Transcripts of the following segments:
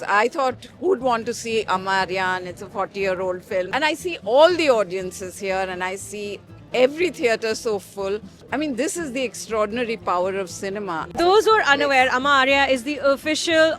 I thought, who'd want to see Amaryan? It's a 40-year-old film. And I see all the audiences here and I see every theatre so full. I mean, this is the extraordinary power of cinema. Those who are unaware, Ama Arya is the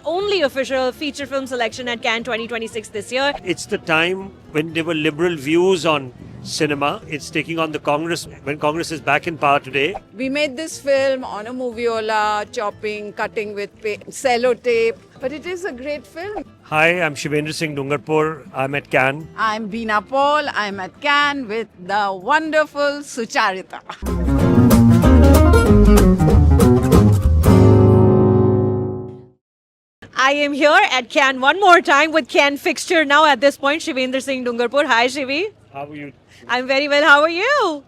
only official feature film selection at Cannes 2026 this year. It's the time when there were liberal views on cinema. It's taking on the Congress, when Congress is back in power today. We made this film on a moviola, chopping, cutting with sellotape. But it is a great film. Hi, I'm Shivendra Singh Dungarpur. I'm at Cannes. I'm Beena Paul. I'm at Cannes with the wonderful Sucharita. I am here at Cannes one more time with Cannes fixture now at this point, Shivendra Singh Dungarpur. Hi, Shivi. How are you? I'm very well. How are you?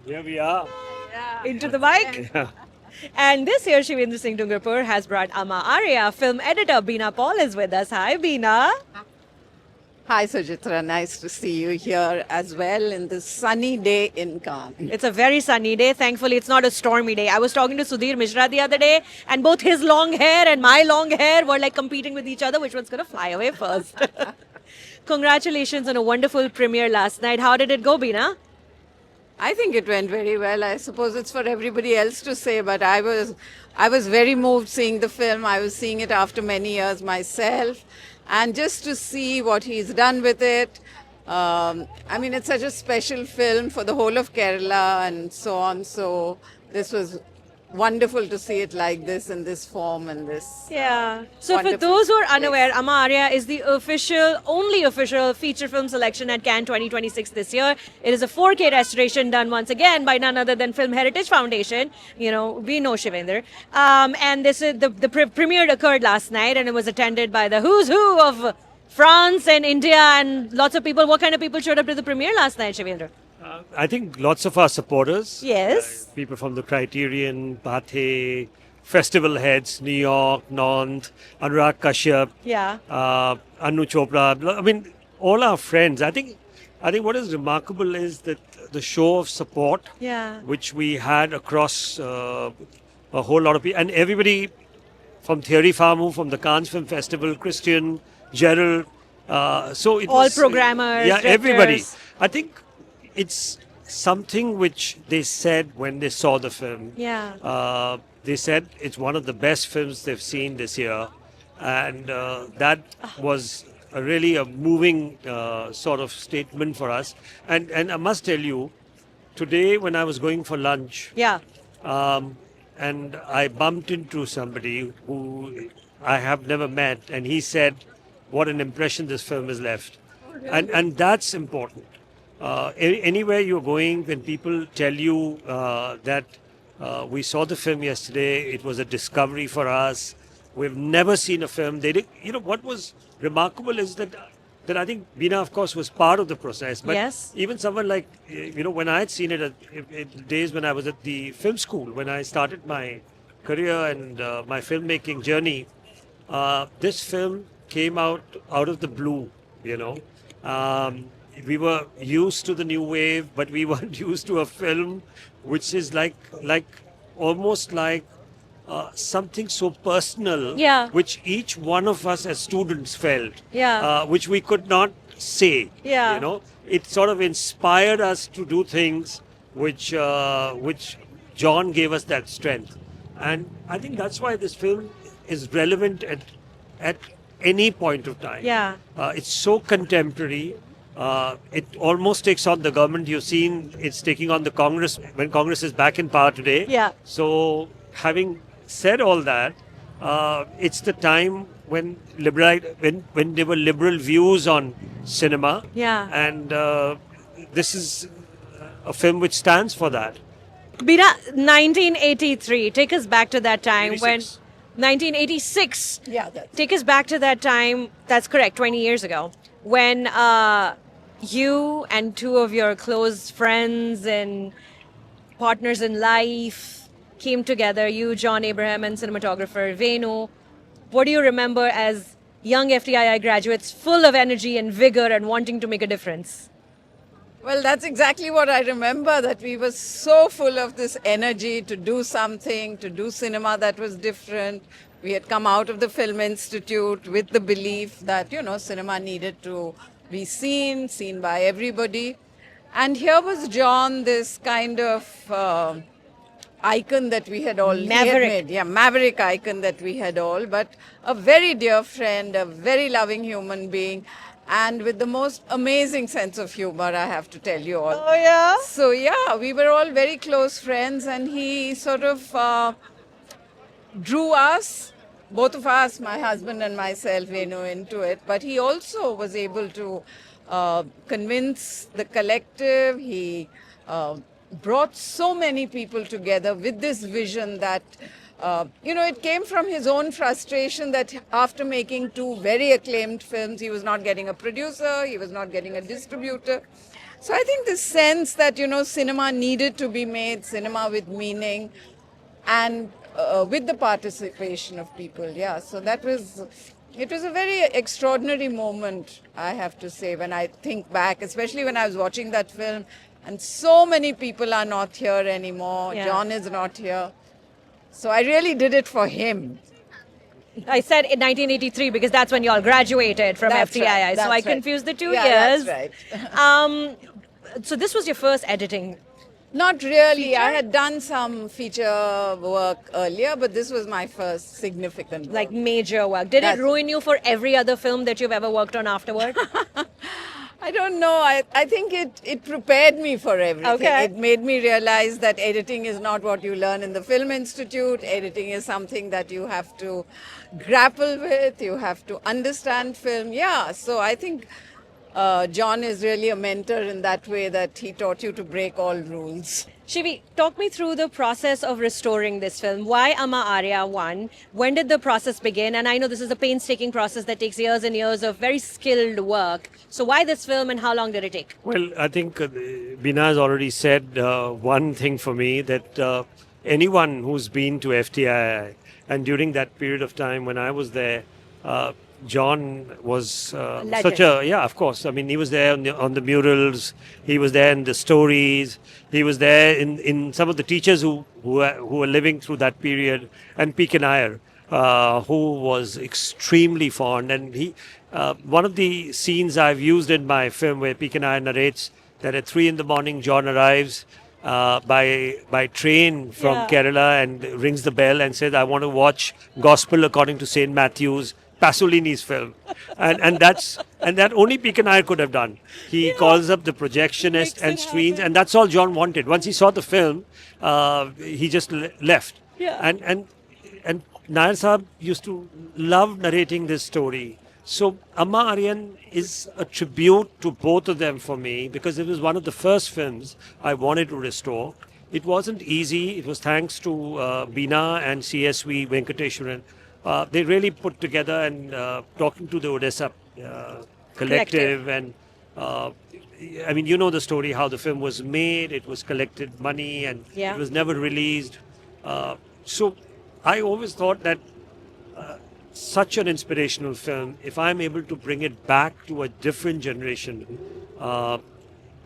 Here we are. Into the mic. And this year, Shivendra Singh Dungarpur has brought Ama Arya. Film editor Beena Paul is with us. Hi, Beena. Hi, Sujitra. Nice to see you here as well in this sunny day in Cannes. It's a very sunny day. Thankfully, it's not a stormy day. I was talking to Sudhir Mishra the other day, and both his long hair and my long hair were like competing with each other. Which one's going to fly away first? Congratulations on a wonderful premiere last night. How did it go, Beena? I think it went very well. I suppose it's for everybody else to say, but I was very moved seeing the film. I was seeing it after many years myself, and just to see what he's done with it. I mean, it's such a special film for the whole of Kerala and so on. So this was wonderful to see it like this in this form and this. Yeah. So Wonderful. for those who are unaware, Ama Arya is the only official feature film selection at Cannes 2026 this year. It is a 4K restoration done once again by none other than Film Heritage Foundation. You know, we know Shivendra. And this is the premiere occurred last night, and it was attended by the who's who of France and India and lots of people. What kind of people showed up to the premiere last night, Shivendra? I think lots of our supporters. Yes. People from the Criterion, Pathé, festival heads, New York, Nantes, Anurag Kashyap, Yeah. Anu Chopra. I mean, all our friends. I think what is remarkable is that the show of support Yeah. which we had across a whole lot of people, and everybody from Thierry Farmou, from the Cannes Film Festival, Christian, Gerald. So it All was, programmers, yeah, everybody. directors. I think it's something which they said when they saw the film. Yeah. They said it's one of the best films they've seen this year, and that was really a moving sort of statement for us. And I must tell you, today when I was going for lunch, Yeah. and I bumped into somebody who I have never met, and he said, "What an impression this film has left," and that's important. Anywhere you're going, when people tell you that we saw the film yesterday, it was a discovery for us. We've never seen a film. They did, what was remarkable is that I think Beena, of course, was part of the process. But Yes. even someone like, when I had seen it in days when I was at the film school, when I started my career and my filmmaking journey, this film came out of the blue, we were used to the new wave, but we weren't used to a film which is like almost like something so personal, Yeah. which each one of us as students felt, Yeah. which we could not say. Yeah. It sort of inspired us to do things which John gave us that strength, and I think that's why this film is relevant at any point of time. Yeah. It's so contemporary. It almost takes on the government. You've seen it's taking on the Congress when Congress is back in power today. Yeah. So having said all that, it's the time when when there were liberal views on cinema. Yeah. And this is a film which stands for that. Beena, 1983. Take us back to that time 86. when 1986. Yeah, that's Take us back to that time. That's correct. 20 years ago, when you and two of your close friends and partners in life came together. You, John Abraham, and cinematographer Venu. What do you remember as young FTII graduates, full of energy and vigor and wanting to make a difference? Well, that's exactly what I remember, that we were so full of this energy to do something, to do cinema that was different. We had come out of the Film Institute with the belief that, cinema needed to be seen by everybody. And here was John, this kind of icon that we had all he had Maverick. made. Yeah, maverick icon that we had all, but a very dear friend, a very loving human being, and with the most amazing sense of humor, I have to tell you all. Oh, yeah? So yeah, we were all very close friends, and he sort of drew us, both of us, my husband and myself, into it. But he also was able to convince the collective. He brought so many people together with this vision that, it came from his own frustration that after making two very acclaimed films, he was not getting a producer, he was not getting a distributor. So I think this sense that, cinema needed to be made, cinema with meaning, and with the participation of people. Yeah, so it was a very extraordinary moment, I have to say, when I think back, especially when I was watching that film, and so many people are not here anymore. Yeah. John is not here. So I really did it for him. I said in 1983 because that's when you all graduated from That's FTII. right, So I that's right. confused the 2 Yeah, years. that's right. So this was your first editing. Not really. I had done some feature work earlier, but this was my first significant work. Like major work. Did it That's- ruin you for every other film that you've ever worked on afterward? I don't know. I think it prepared me for everything. Okay. It made me realize that editing is not what you learn in the Film Institute. Editing is something that you have to grapple with. You have to understand film. Yeah, so I think John is really a mentor in that way, that he taught you to break all rules. Shivi, talk me through the process of restoring this film. Why Amma Arya 1? When did the process begin? And I know this is a painstaking process that takes years and years of very skilled work. So why this film and how long did it take? Well, I think Bina has already said one thing for me, that anyone who's been to FTII, and during that period of time when I was there, John was such a, yeah, of course. I mean, he was there on the murals, he was there in the stories, he was there in some of the teachers who were living through that period, and P.K. Nair, who was extremely fond. And one of the scenes I've used in my film where P.K. Nair narrates that at 3 a.m. John arrives by train from Yeah. Kerala and rings the bell and says, I want to watch Gospel According to St. Matthew's, Pasolini's film. And that only P.K. Nair could have done. He calls up the projectionist and screens, and that's all John wanted. Once he saw the film, he just left. Yeah. And Nair Sahab used to love narrating this story. So Amma Aryan is a tribute to both of them for me, because it was one of the first films I wanted to restore. It wasn't easy. It was thanks to Bina and CSV Venkateshwaran. They really put together, and talking to the Odessa collective, and I mean, you know the story, how the film was made. It was collected money, and Yeah. it was never released. So I always thought that such an inspirational film, if I'm able to bring it back to a different generation,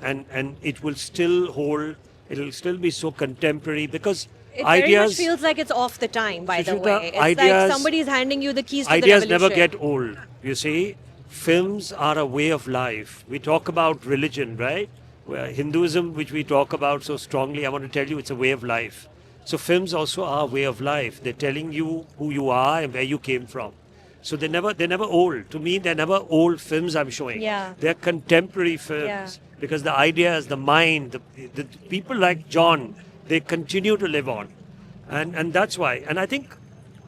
and it will still hold, it'll still be so contemporary, because It very ideas much feels like it's off the time, by the Sushmita, way. It's like ideas- somebody's handing you the keys to the ideas revolution. never get old. You see, films are a way of life. We talk about religion, right? Where Hinduism, which we talk about so strongly, I want to tell you it's a way of life. So films also are a way of life. They're telling you who you are and where you came from. So they're never old. To me, they're never old films I'm showing. Yeah. They're contemporary films. Yeah. Because the ideas, the mind, the people like John, they continue to live on. And that's why. And I think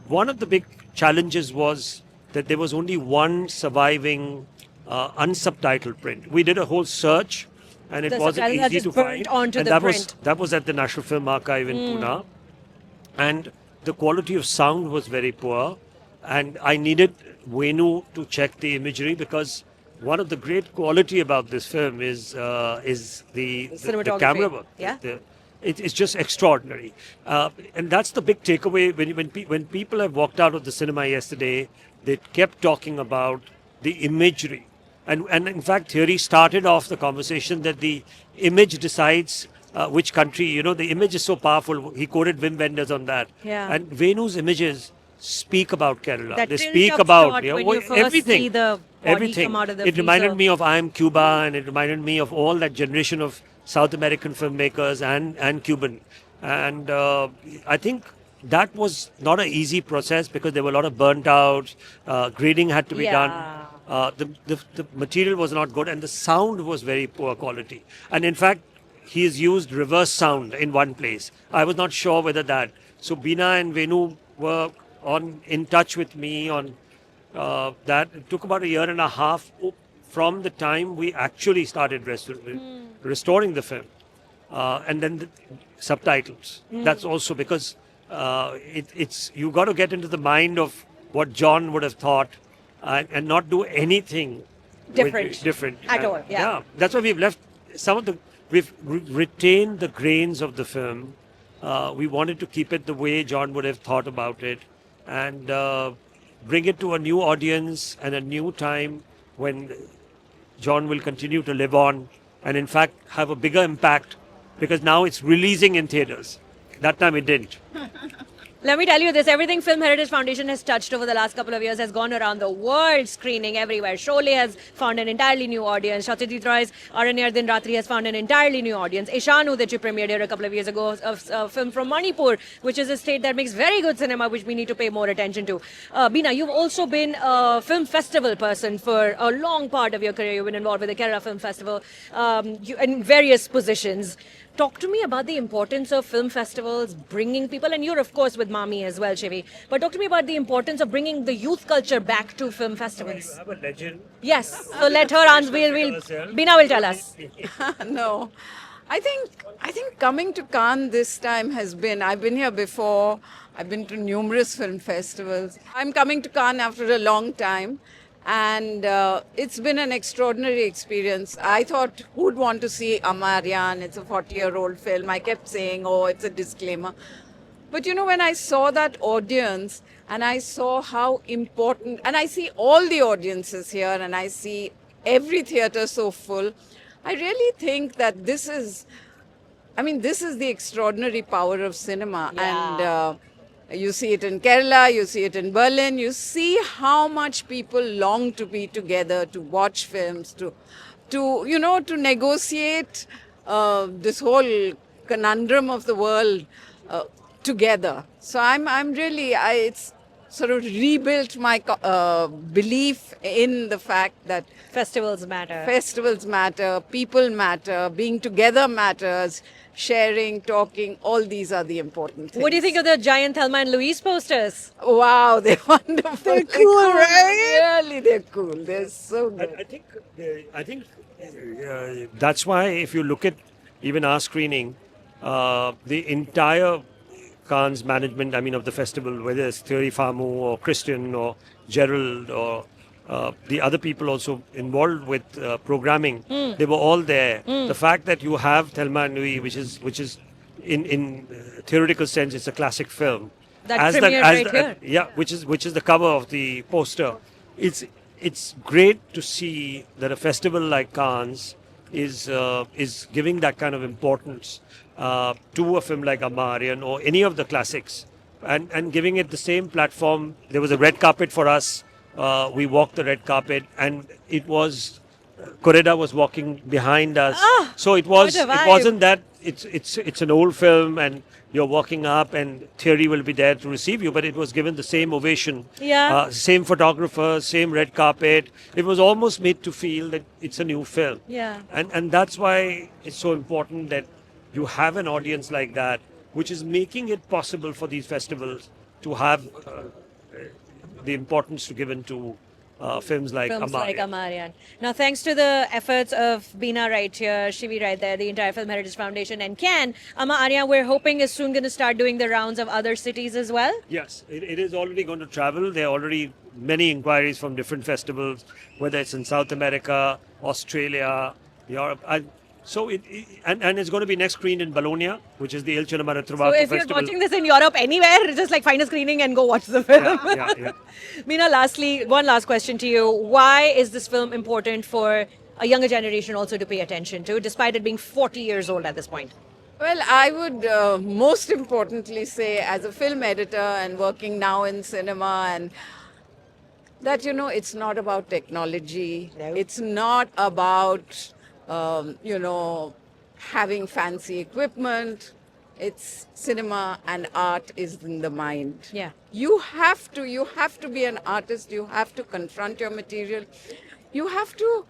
one of the big challenges was that there was only one surviving unsubtitled print. We did a whole search, and it The wasn't subtitles are easy just to burnt find. onto And the print. that was at the National Film Archive in Pune. And the quality of sound was very poor. And I needed Venu to check the imagery, because one of the great quality about this film is the Cinematography. camera work. Yeah. It's just extraordinary, and that's the big takeaway. When people have walked out of the cinema yesterday, they kept talking about the imagery, and in fact, Thierry started off the conversation that the image decides which country. You know, the image is so powerful. He quoted Wim Wenders on that. Yeah. And Venu's images speak about Kerala. That They tilt speak of about shot when you first everything. see the body Everything. come out of the It reminded freezer. me of I Am Cuba, and it reminded me of all that generation of South American filmmakers and Cuban. And I think that was not an easy process because there were a lot of burnt out. Grading had to be done. Yeah. The material was not good, and the sound was very poor quality. And in fact, he has used reverse sound in one place. I was not sure whether that. So Beena and Venu were in touch with me on that. It took about a year and a half from the time we actually started restoring the film, and then the subtitles. That's also because it's you got to get into the mind of what John would have thought, and not do anything different At all, yeah. That's why we've left some of the. We've retained the grains of the film. We wanted to keep it the way John would have thought about it, and bring it to a new audience and a new time when John will continue to live on, and in fact have a bigger impact because now it's releasing in theaters. That time it didn't. Let me tell you this, everything Film Heritage Foundation has touched over the last couple of years has gone around the world, screening everywhere. Sholay has found an entirely new audience. Satyajit Roy's Aranyar Din Ratri has found an entirely new audience. Ishanu, that you premiered here a couple of years ago, a film from Manipur, which is a state that makes very good cinema, which we need to pay more attention to. Beena, you've also been a film festival person for a long part of your career. You've been involved with the Kerala Film Festival in various positions. Talk to me about the importance of film festivals, bringing people, and you're of course with Mami as well, Shivi. But talk to me about the importance of bringing the youth culture back to film festivals. You have a legend. Yes, so let her answer. Beena will tell us. No, I think coming to Cannes this time has been. I've been here before. I've been to numerous film festivals. I'm coming to Cannes after a long time. And it's been an extraordinary experience. I thought, who'd want to see Amaryan? It's a 40-year-old film. I kept saying, oh, it's a disclaimer. But you know, when I saw that audience and I saw how important, and I see all the audiences here and I see every theatre so full, I really think that this is the extraordinary power of cinema. Yeah. And you see it in Kerala, you see it in Berlin, you see how much people long to be together, to watch films, to negotiate this whole conundrum of the world together. So it's sort of rebuilt my belief in the fact that Festivals matter. festivals matter, people matter, being together matters, sharing, talking, all these are the important things. What do you think of the giant Thelma and Louise posters? Wow, they're wonderful. They're cool, right? Really, they're cool. They're so good. I think that's why if you look at even our screening, the entire Cannes management, of the festival, whether it's Thierry Famu or Christian or Gerald or the other people also involved with programming, they were all there. The fact that you have Thelma and Louise, which is in theoretical sense, it's a classic film. That premiered right here. Yeah, which is the cover of the poster. It's great to see that a festival like Cannes is giving that kind of importance to a film like Amaryan or any of the classics, and giving it the same platform. There was a red carpet for us. We walked the red carpet, and it was Correda was walking behind us. So it wasn't that it's an old film and you're walking up and Thierry will be there to receive you, but it was given the same ovation. Yeah. Same photographer, same red carpet. It was almost made to feel that it's a new film. Yeah. And that's why it's so important that you have an audience like that, which is making it possible for these festivals to have the importance to given to films like Amaryan. Now, thanks to the efforts of Beena right here, Shivi right there, the entire Film Heritage Foundation, and Can, Amaryan, we're hoping is soon going to start doing the rounds of other cities as well. Yes, it is already going to travel. There are already many inquiries from different festivals, whether it's in South America, Australia, Europe. So it's going to be next screened in Bologna, which is the Il Cinema Retrovato So if Festival. you're watching this in Europe anywhere, just like find a screening and go watch the film. Yeah. Meena, lastly, one last question to you. Why is this film important for a younger generation also to pay attention to, despite it being 40 years old at this point? Well, I would most importantly say, as a film editor and working now in cinema, and that, it's not about technology. No. It's not about, having fancy equipment. It's cinema, and art is in the mind. Yeah. You have to be an artist. You have to confront your material. You have to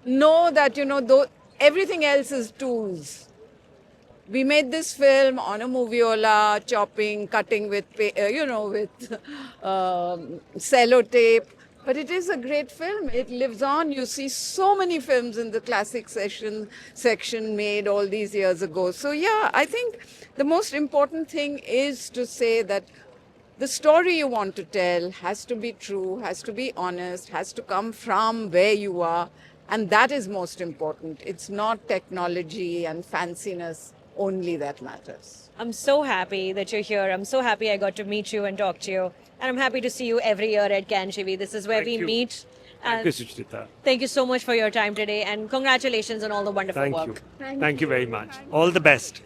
know that, though everything else is tools. We made this film on a moviola, chopping, cutting with, with sellotape. But it is a great film. It lives on. You see so many films in the classic section made all these years ago. So yeah, I think the most important thing is to say that the story you want to tell has to be true, has to be honest, has to come from where you are. And that is most important. It's not technology and fanciness only that matters. I'm so happy that you're here. I'm so happy I got to meet you and talk to you. And I'm happy to see you every year at Cannes, Shivi. This is where Thank we you. meet. Thank you, Suchrita. Thank you so much for your time today, and congratulations on all the wonderful Thank work. you. Thank you very much. All the best.